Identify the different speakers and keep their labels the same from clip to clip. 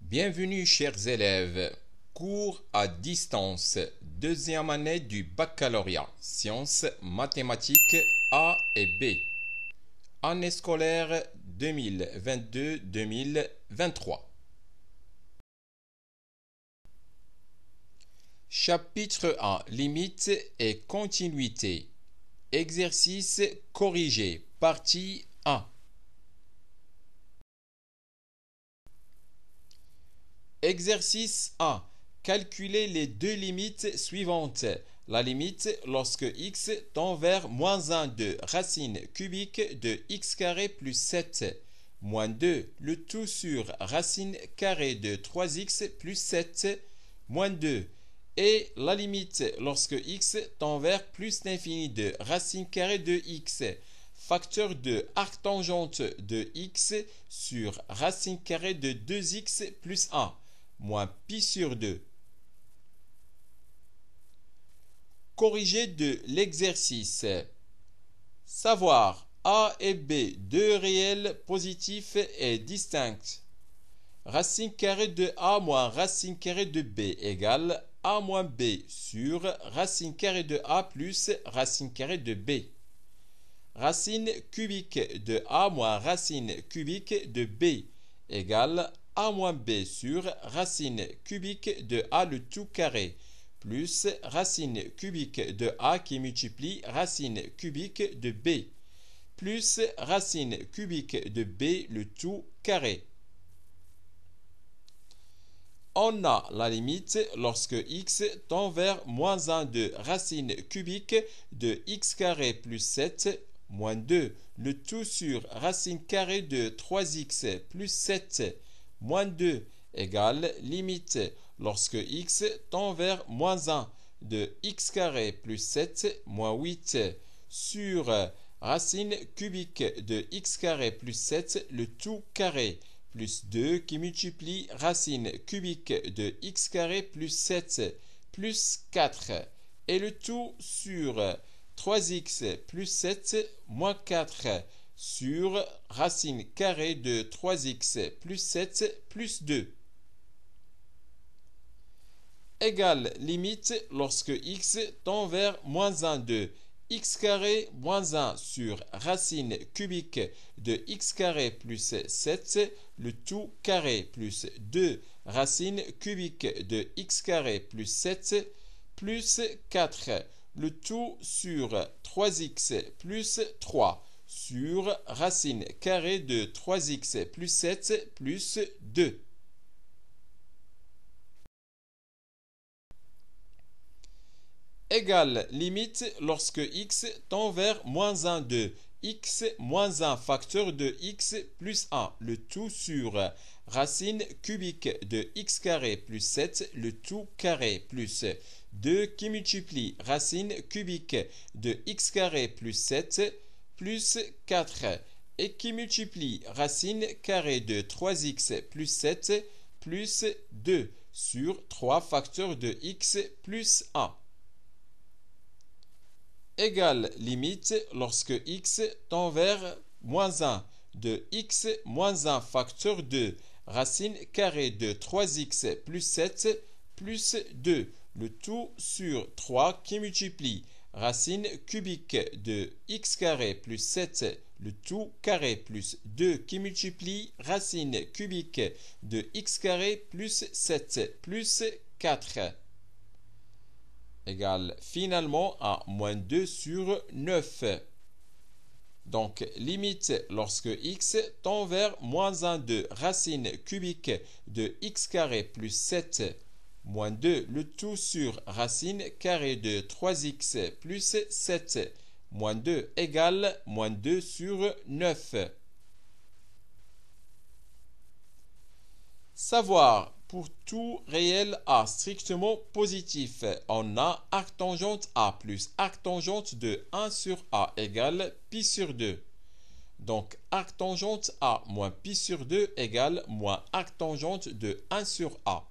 Speaker 1: Bienvenue chers élèves, cours à distance, deuxième année du baccalauréat, sciences, mathématiques A et B, année scolaire 2022-2023. Chapitre 1, limites et continuité. Exercice corrigé, partie 1. Exercice 1. Calculez les deux limites suivantes. La limite lorsque x tend vers moins 1 de racine cubique de x carré plus 7, moins 2, le tout sur racine carrée de 3x plus 7, moins 2. Et la limite lorsque x tend vers plus l'infini de racine carrée de x, facteur de arctangente de x sur racine carrée de 2x plus 1, moins pi sur 2. Corrigé de l'exercice. Savoir a et b, deux réels positifs et distincts. Racine carrée de a moins racine carrée de b égale a moins b sur racine carrée de a plus racine carrée de b. Racine cubique de a moins racine cubique de b égale a moins b sur racine cubique de a le tout carré plus racine cubique de a qui multiplie racine cubique de b plus racine cubique de b le tout carré. On a la limite lorsque x tend vers moins 1 de racine cubique de x carré plus 7 moins 2, le tout sur racine carrée de 3x plus 7 moins 2 égale limite lorsque x tend vers moins 1 de x carré plus 7 moins 8 sur racine cubique de x carré plus 7 le tout carré plus 2 qui multiplie racine cubique de x carré plus 7 plus 4 et le tout sur 3x plus 7 moins 4 sur racine carrée de 3x plus 7 plus 2 égale limite lorsque x tend vers moins 1 de x carré moins 1 sur racine cubique de x carré plus 7 le tout carré plus 2 racine cubique de x carré plus 7 plus 4 le tout sur 3x plus 3 sur racine carrée de 3x plus 7 plus 2. Égale limite lorsque x tend vers moins 1 de x moins 1 facteur de x plus 1 le tout sur racine cubique de x carré plus 7 le tout carré plus 2 qui multiplie racine cubique de x carré plus 7 plus 4 et qui multiplie racine carrée de 3x plus 7 plus 2 sur 3 facteurs de x plus 1. Égale limite lorsque x tend vers moins 1 de x moins 1 facteur de racine carrée de 3x plus 7 plus 2, le tout sur 3 qui multiplie racine cubique de x carré plus 7, le tout carré plus 2 qui multiplie racine cubique de x carré plus 7 plus 4 égale finalement à moins 2 sur 9. Donc, limite lorsque x tend vers moins 1 de racine cubique de x carré plus 7 moins 2 le tout sur racine carrée de 3x plus 7 moins 2 égale moins 2 sur 9. Savoir pour tout réel A strictement positif, on a arctangente A plus arctangente de 1 sur A égale pi sur 2. Donc arctangente A moins pi sur 2 égale moins arctangente de 1 sur A.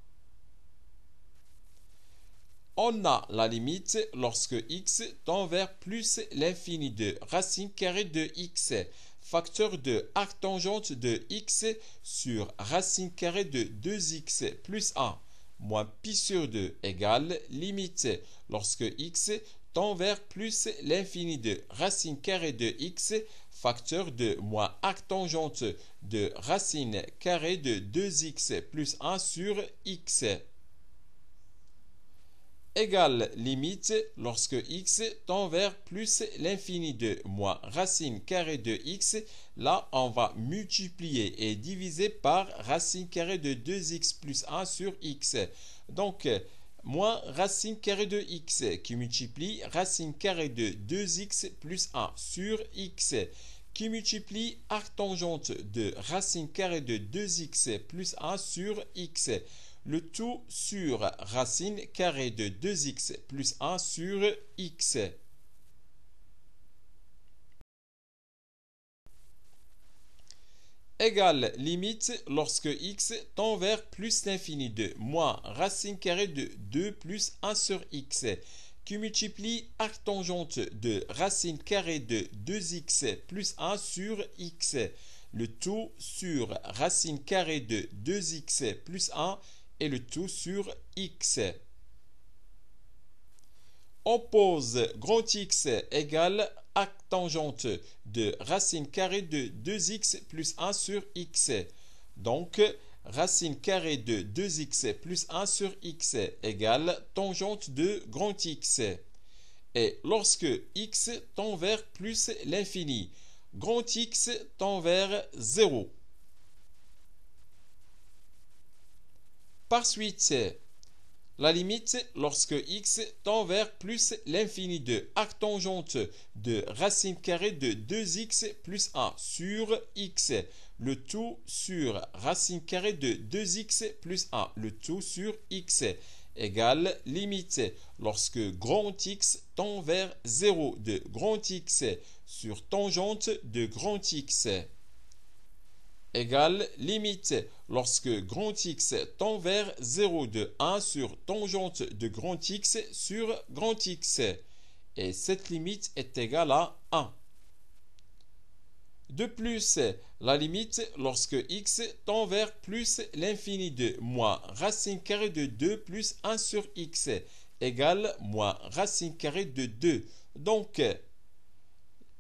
Speaker 1: On a la limite lorsque x tend vers plus l'infini de racine carrée de x, facteur de arctangente de x sur racine carrée de 2x plus 1 moins pi sur 2 égale limite lorsque x tend vers plus l'infini de racine carrée de x facteur de moins arctangente de racine carrée de 2x plus 1 sur x égale limite lorsque x tend vers plus l'infini de moins racine carrée de x. Là, on va multiplier et diviser par racine carrée de 2x plus 1 sur x. Donc, moins racine carrée de x qui multiplie racine carrée de 2x plus 1 sur x qui multiplie arctangente de racine carrée de 2x plus 1 sur x. Le tout sur racine carrée de 2x plus 1 sur x. Égale limite lorsque x tend vers plus l'infini de moins racine carrée de 2 plus 1 sur x qui multiplie arctangente de racine carrée de 2x plus 1 sur x. Le tout sur racine carrée de 2x plus 1 et le tout sur x. On pose grand X égale arctangente de racine carrée de 2x plus 1 sur x. Donc, racine carrée de 2x plus 1 sur x égale tangente de grand X. Et lorsque x tend vers plus l'infini, grand X tend vers 0. Par suite, la limite lorsque x tend vers plus l'infini de arctangente de racine carrée de 2x plus 1 sur x, le tout sur racine carrée de 2x plus 1, le tout sur x, égale limite lorsque grand X tend vers 0 de grand X sur tangente de grand X. Égale limite lorsque grand X tend vers 0 de 1 sur tangente de grand X sur grand X. Et cette limite est égale à 1. De plus, la limite lorsque x tend vers plus l'infini de moins racine carrée de 2 plus 1 sur x égale moins racine carrée de 2. Donc,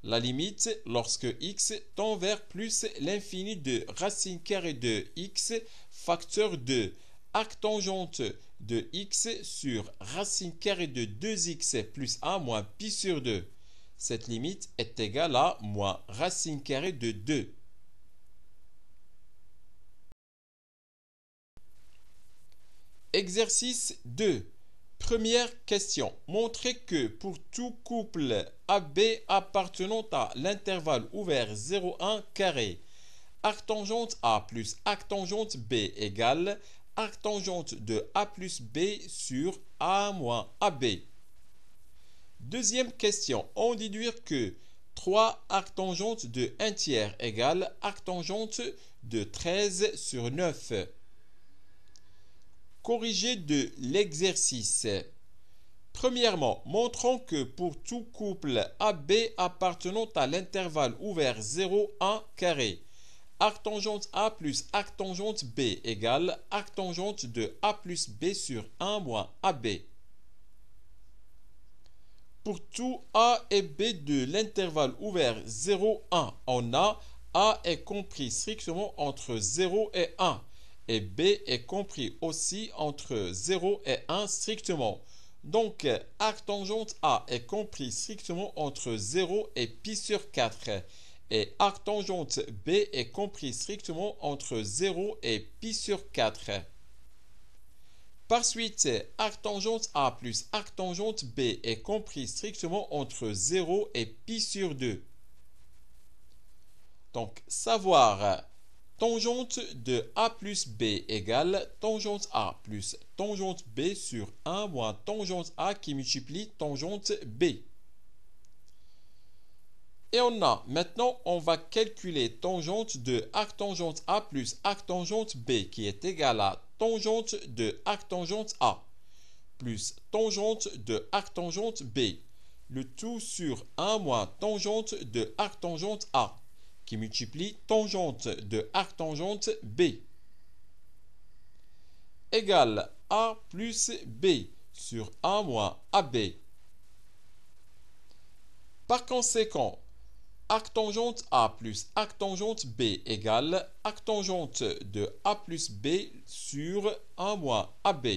Speaker 1: la limite lorsque x tend vers plus l'infini de racine carrée de x facteur de arctangente de x sur racine carrée de 2x plus 1 moins pi sur 2. Cette limite est égale à moins racine carrée de 2. Exercice 2. Première question. Montrez que pour tout couple AB appartenant à l'intervalle ouvert 0,1 carré, arctangente A plus arctangente B égale arctangente de A plus B sur A moins AB. Deuxième question. On déduire que 3 arctangentes de 1 tiers égale arctangente de 13 sur 9. Corrigé de l'exercice. Premièrement, montrons que pour tout couple AB appartenant à l'intervalle ouvert 0,1 carré, arctangente A plus arctangente B égale arctangente de A plus B sur 1 moins AB. Pour tout A et B de l'intervalle ouvert 0,1, on a A est compris strictement entre 0 et 1 et B est compris aussi entre 0 et 1 strictement. Donc, arctangente A est compris strictement entre 0 et pi sur 4 et arctangente B est compris strictement entre 0 et pi sur 4. Par suite, arctangente A plus arctangente B est compris strictement entre 0 et pi sur 2. Donc, savoir tangente de A plus B égale tangente A plus tangente B sur 1 moins tangente A qui multiplie tangente B. Et maintenant, on va calculer tangente de arctangente A plus arctangente B qui est égale à tangente de arctangente A plus tangente de arctangente B. Le tout sur 1 moins tangente de arctangente A qui multiplie tangente de arctangente B égale A plus B sur A moins AB. Par conséquent, arctangente A plus arctangente B égale arctangente de A plus B sur A moins AB.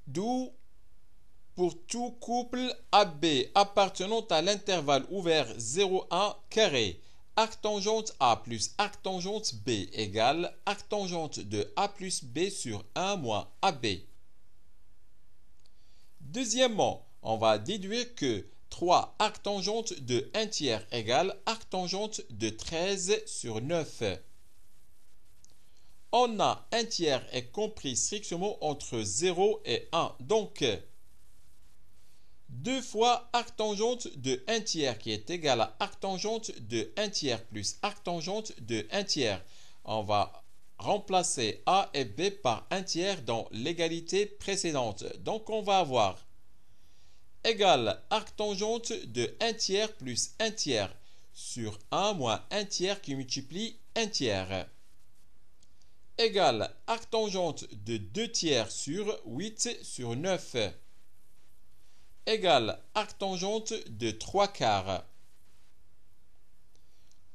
Speaker 1: D'où, pour tout couple AB appartenant à l'intervalle ouvert 0,1 carré, arctangente A plus arctangente B égale arctangente de A plus B sur 1 moins AB. Deuxièmement, on va déduire que 3 arctangente de 1 tiers égale arctangente de 13 sur 9. On a 1 tiers est compris strictement entre 0 et 1. Donc, 2 fois arctangente de 1 tiers qui est égal à arctangente de 1 tiers plus arctangente de 1 tiers. On va remplacer A et B par 1 tiers dans l'égalité précédente. Donc, on va avoir égale arctangente de 1 tiers plus 1 tiers sur 1 moins 1 tiers qui multiplie 1 tiers égale arctangente de 2 tiers sur 8 sur 9 égale arctangente de 3 quarts.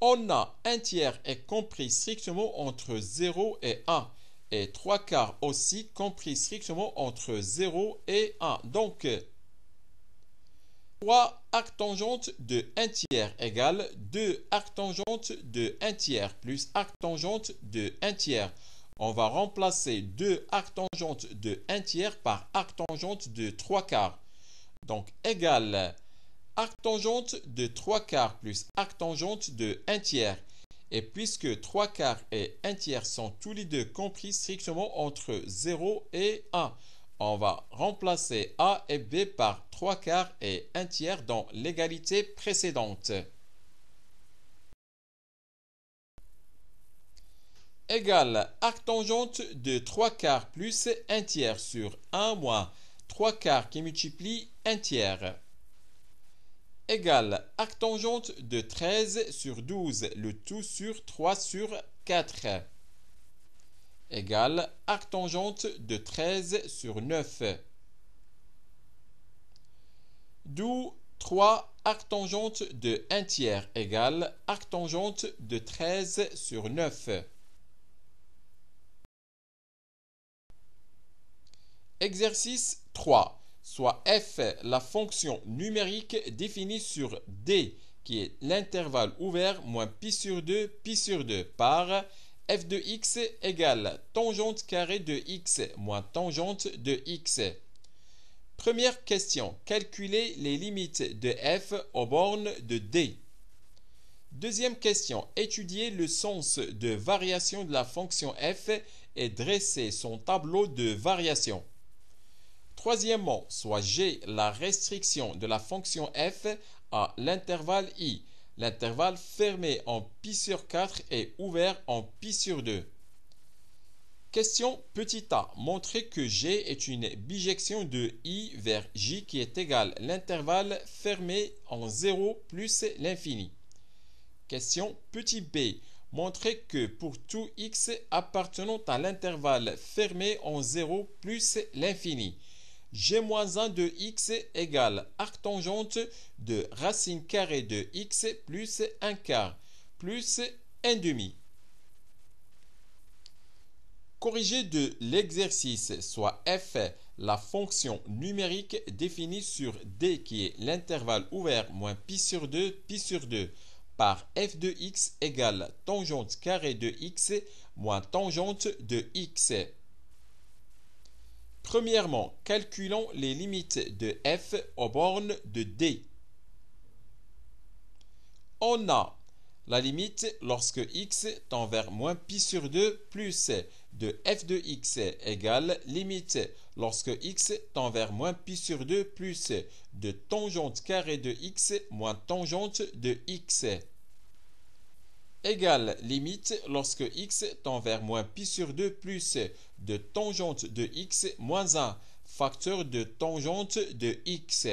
Speaker 1: On a 1 tiers est compris strictement entre 0 et 1 et 3 quarts aussi compris strictement entre 0 et 1. Donc, 3 arctangente de 1 tiers égale 2 arctangente de 1 tiers plus arctangente de 1 tiers. On va remplacer 2 arctangente de 1 tiers par arctangente de 3 quarts. Donc, égale arctangente de 3 quarts plus arctangente de 1 tiers. Et puisque 3 quarts et 1 tiers sont tous les deux compris strictement entre 0 et 1, on va remplacer A et B par 3 quarts et 1 tiers dans l'égalité précédente. Égale arctangente de 3 quarts plus 1 tiers sur 1 moins 3 quarts qui multiplie 1 tiers. Égale arctangente de 13 sur 12, le tout sur 3 sur 4. Égale arctangente de 13 sur 9. D'où 3 arctangente de 1 tiers égale arctangente de 13 sur 9. Exercice 3. Soit f, la fonction numérique définie sur D, qui est l'intervalle ouvert moins pi sur 2, par f de x égale tangente carrée de x moins tangente de x. Première question, calculer les limites de f aux bornes de D. Deuxième question, étudier le sens de variation de la fonction f et dresser son tableau de variation. Troisièmement, soit G la restriction de la fonction f à l'intervalle I, l'intervalle fermé en pi sur 4 et ouvert en pi sur 2. Question petit a, montrer que G est une bijection de I vers J qui est égale l'intervalle fermé en 0 plus l'infini. Question petit b, montrer que pour tout x appartenant à l'intervalle fermé en 0 plus l'infini, G-1 de x égale arctangente de racine carrée de x plus 1 quart plus 1 demi. Corrigé de l'exercice, soit f, la fonction numérique définie sur D qui est l'intervalle ouvert moins pi sur 2, par f de x égale tangente carrée de x moins tangente de x. Premièrement, calculons les limites de f aux bornes de D. On a la limite lorsque x tend vers moins pi sur 2 plus de f de x égale limite lorsque x tend vers moins pi sur 2 plus de tangente carrée de x moins tangente de x égale limite lorsque x tend vers moins pi sur 2 plus de tangente de x moins 1 facteur de tangente de x.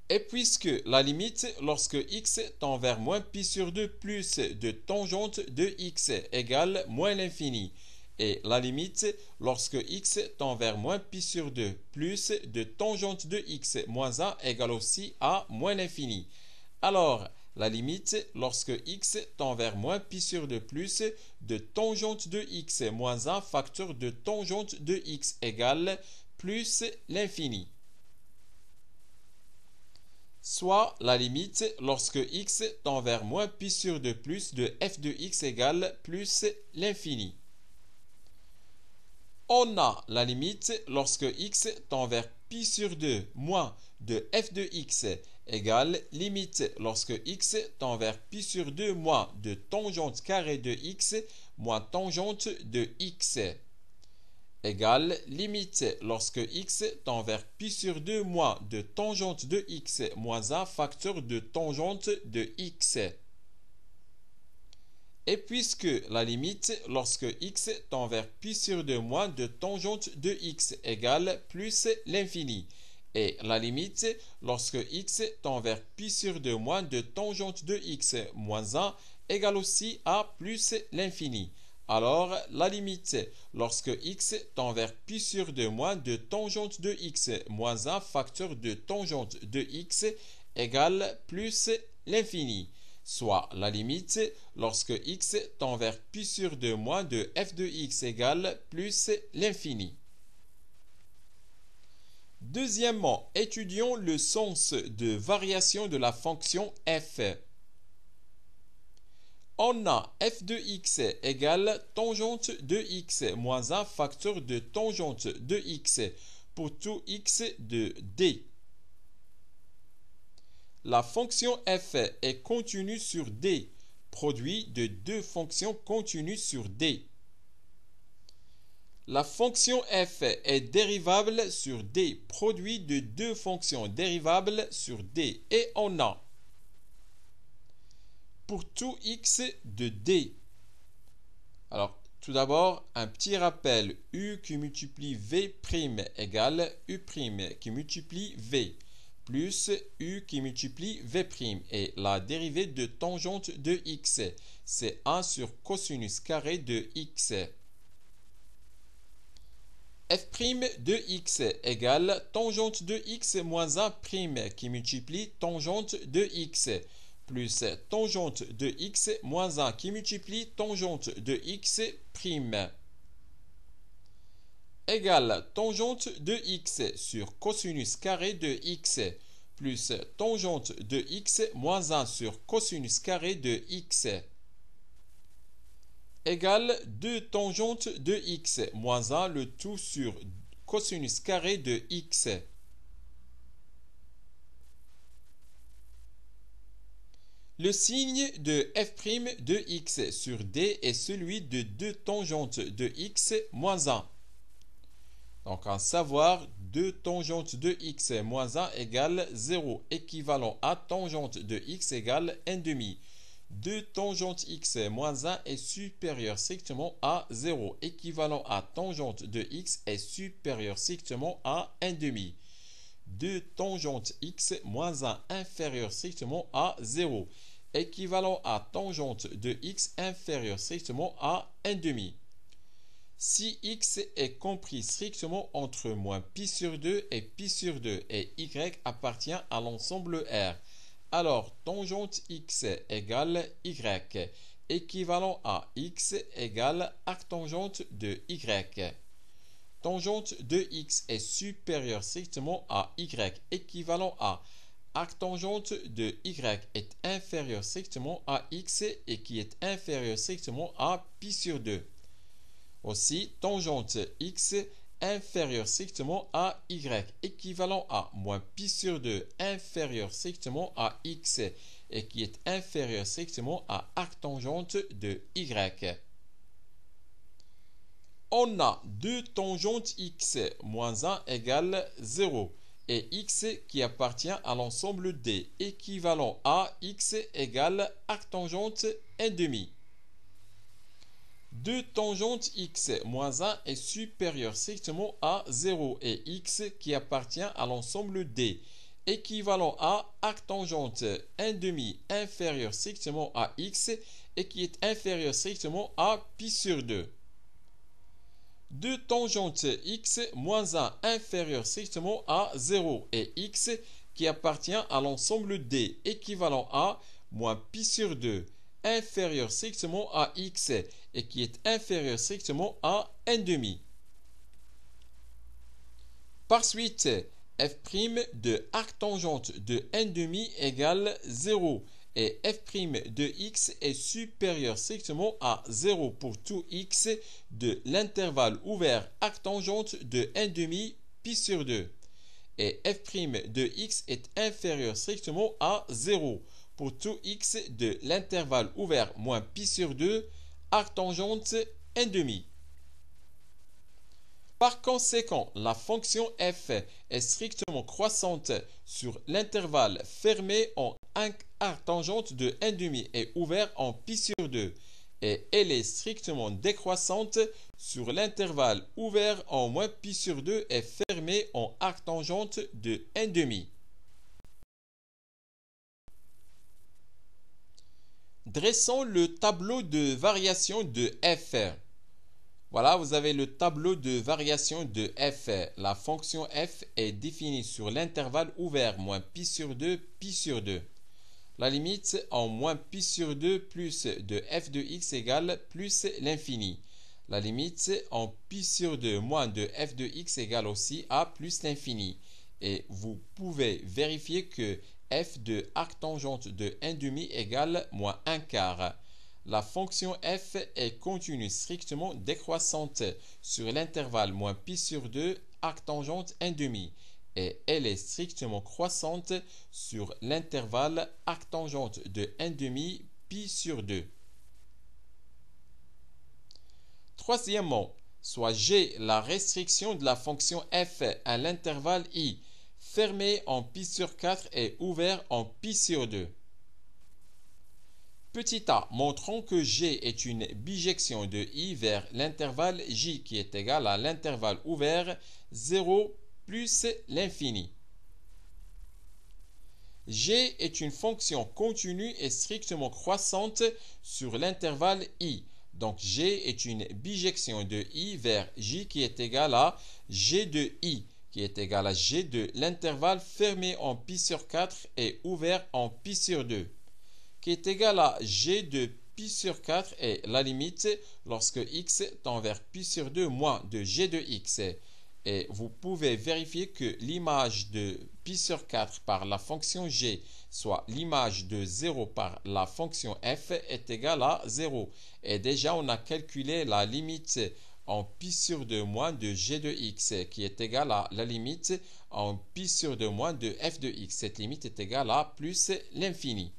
Speaker 1: Et puisque la limite lorsque x tend vers moins pi sur 2 plus de tangente de x égale moins l'infini, et la limite lorsque x tend vers moins pi sur 2 plus de tangente de x moins 1 égale aussi à moins l'infini. Alors, la limite lorsque x tend vers moins pi sur 2 plus de tangente de x moins 1 facteur de tangente de x égale plus l'infini. Soit la limite lorsque x tend vers moins pi sur 2 plus de f de x égale plus l'infini. On a la limite lorsque x tend vers pi sur 2 moins de f de x égale limite lorsque x tend vers pi sur 2 moins de tangente carrée de x moins tangente de x égale limite lorsque x tend vers pi sur 2 moins de tangente de x moins 1 facteur de tangente de x. Et puisque la limite lorsque x tend vers pi sur 2 moins de tangente de x égale plus l'infini, et la limite lorsque x tend vers pi sur 2 moins de tangente de x moins 1 égale aussi à plus l'infini. Alors, la limite lorsque x tend vers pi sur 2 moins de tangente de x moins 1 facteur de tangente de x égale plus l'infini. Soit la limite lorsque x tend vers pi sur 2 moins de f de x égale plus l'infini. Deuxièmement, étudions le sens de variation de la fonction f. On a f de x égale tangente de x moins 1 facteur de tangente de x pour tout x de d. La fonction f est continue sur d, produit de deux fonctions continues sur d. La fonction f est dérivable sur d, produit de deux fonctions dérivables sur d. Et on a pour tout x de d. Alors, tout d'abord, un petit rappel. U qui multiplie v' égale U' qui multiplie v, plus U qui multiplie v'. Et la dérivée de tangente de x, c'est 1 sur cosinus carré de x. F' de x égale tangente de x moins 1' qui multiplie tangente de x, plus tangente de x moins 1 qui multiplie tangente de x' égale tangente de x sur cosinus carré de x plus tangente de x moins 1 sur cosinus carré de x égale 2 tangente de x moins 1 le tout sur cosinus carré de x. Le signe de f' de x sur d est celui de 2 tangentes de x moins 1. Donc, en savoir, 2 tangentes de x moins 1 égale 0, équivalent à tangente de x égale 1,5. 2 tangente x moins 1 est supérieur strictement à 0, équivalent à tangente de x est supérieur strictement à 1,5. 2 tangente x moins 1 inférieur strictement à 0, équivalent à tangente de x inférieur strictement à 1,5. Si x est compris strictement entre moins pi sur 2 et pi sur 2 et y appartient à l'ensemble R, alors tangente x égale y, équivalent à x égale arctangente de y. Tangente de x est supérieure strictement à y, équivalent à arctangente de y est inférieur strictement à x et qui est inférieur strictement à pi sur 2. Aussi, tangente x inférieur strictement à y, équivalent à moins pi sur 2 inférieur strictement à x et qui est inférieur strictement à arctangente de y. On a 2 tangentes x moins 1 égale 0 et x qui appartient à l'ensemble D, équivalent à x égale arctangente 1,5. 2 tangente x moins 1 est supérieur strictement à 0 et x qui appartient à l'ensemble D, équivalent à arctangente 1/2 inférieur strictement à x et qui est inférieur strictement à pi sur 2. 2 tangente x moins 1 inférieur strictement à 0 et x qui appartient à l'ensemble D équivalent à moins pi sur 2 inférieur strictement à x et qui est inférieur strictement à 1/2. Par suite, f' de arctangente de 1/2 égale 0 et f' de x est supérieur strictement à 0 pour tout x de l'intervalle ouvert arctangente de 1/2 pi sur 2 et f' de x est inférieur strictement à 0 pour tout x de l'intervalle ouvert moins pi sur 2 arctangente 1/2. Par conséquent, la fonction f est strictement croissante sur l'intervalle fermé en arctangente de 1/2 et ouvert en pi sur 2 et elle est strictement décroissante sur l'intervalle ouvert en moins pi sur 2 et fermé en arctangente de 1/2. Dressons le tableau de variation de f. Voilà, vous avez le tableau de variation de f. La fonction f est définie sur l'intervalle ouvert moins pi sur 2, pi sur 2. La limite en moins pi sur 2 plus de f de x égale plus l'infini. La limite en pi sur 2 moins de f de x égale aussi à plus l'infini. Et vous pouvez vérifier que f de arctangente de 1/2 égale moins 1/4. La fonction f est continue strictement décroissante sur l'intervalle moins pi sur 2 arctangente 1/2 et elle est strictement croissante sur l'intervalle arctangente de 1/2 pi sur 2. Troisièmement, soit g la restriction de la fonction f à l'intervalle i fermé en pi sur 4 et ouvert en pi sur 2. Petit a, montrons que G est une bijection de I vers l'intervalle J qui est égal à l'intervalle ouvert 0 plus l'infini. G est une fonction continue et strictement croissante sur l'intervalle I. Donc G est une bijection de I vers J qui est égal à G de I qui est égal à G de l'intervalle fermé en pi sur 4 et ouvert en pi sur 2. Qui est égal à g de pi sur 4 et la limite lorsque x tend vers pi sur 2 moins de g de x. Et vous pouvez vérifier que l'image de pi sur 4 par la fonction g, soit l'image de 0 par la fonction f, est égale à 0. Et déjà, on a calculé la limite en pi sur 2 moins de g de x, qui est égale à la limite en pi sur 2 moins de f de x. Cette limite est égale à plus l'infini.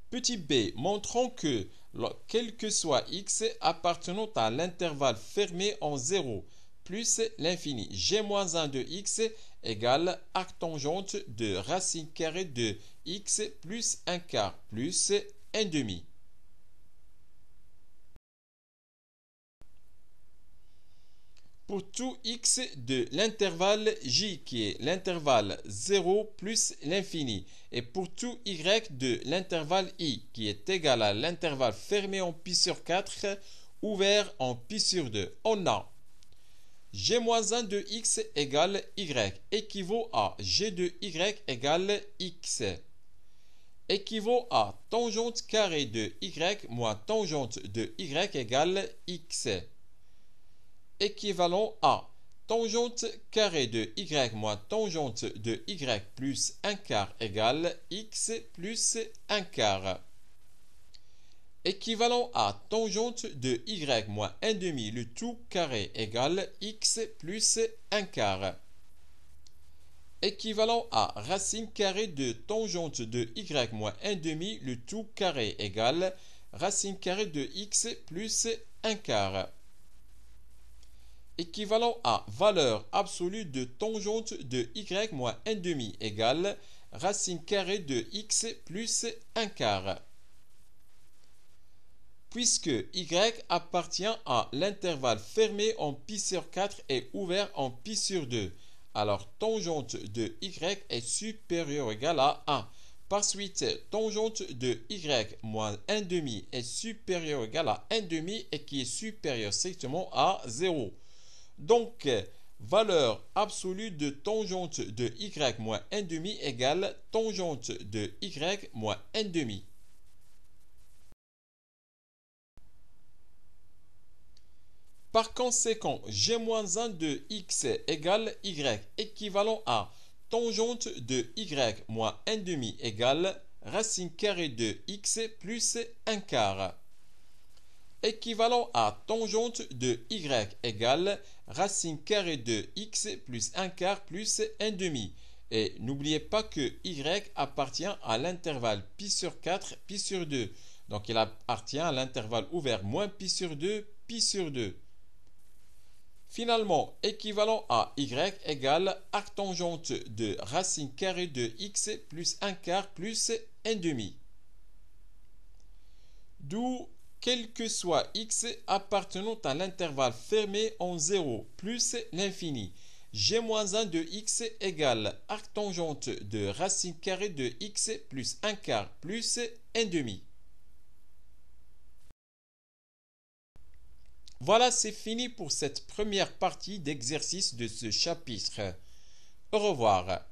Speaker 1: Petit b, montrons que, quel que soit x appartenant à l'intervalle fermé en 0 plus l'infini, g-1 de x égale arctangente de racine carrée de x plus 1/4 plus 1/2. Pour tout x de l'intervalle j qui est l'intervalle 0 plus l'infini et pour tout y de l'intervalle i qui est égal à l'intervalle fermé en pi sur 4 ouvert en pi sur 2, on a g-1 de x égale y équivaut à g de y égale x équivaut à tangente carrée de y moins tangente de y égale x équivalent à tangente carrée de y moins tangente de y plus 1/4 égale x plus 1/4. Équivalent à tangente de y moins 1/2 le tout carré égale x plus 1/4. Équivalent à racine carrée de tangente de y moins 1/2 le tout carré égale racine carrée de x plus 1/4. Équivalent à valeur absolue de tangente de y moins 1/2 égale racine carrée de x plus 1/4. Puisque y appartient à l'intervalle fermé en pi sur 4 et ouvert en pi sur 2, alors tangente de y est supérieure ou égale à 1. Par suite, tangente de y moins 1 demi est supérieure ou égale à 1 demi et qui est supérieure strictement à 0. Donc, valeur absolue de tangente de y moins 1 demi égale tangente de y moins 1 demi. Par conséquent, g-1 de x égale y équivalent à tangente de y moins 1 demi égale racine carrée de x plus 1 quart. Équivalent à tangente de y égale racine carrée de x plus 1 quart plus 1 demi. Et n'oubliez pas que y appartient à l'intervalle pi sur 4, pi sur 2. Donc il appartient à l'intervalle ouvert moins pi sur 2, pi sur 2. Finalement, équivalent à y égale arctangente de racine carrée de x plus 1 quart plus 1 demi. D'où, quel que soit x appartenant à l'intervalle fermé en 0 plus l'infini, g-1 de x égale arctangente de racine carrée de x plus 1 quart plus 1 demi. Voilà, c'est fini pour cette première partie d'exercice de ce chapitre. Au revoir.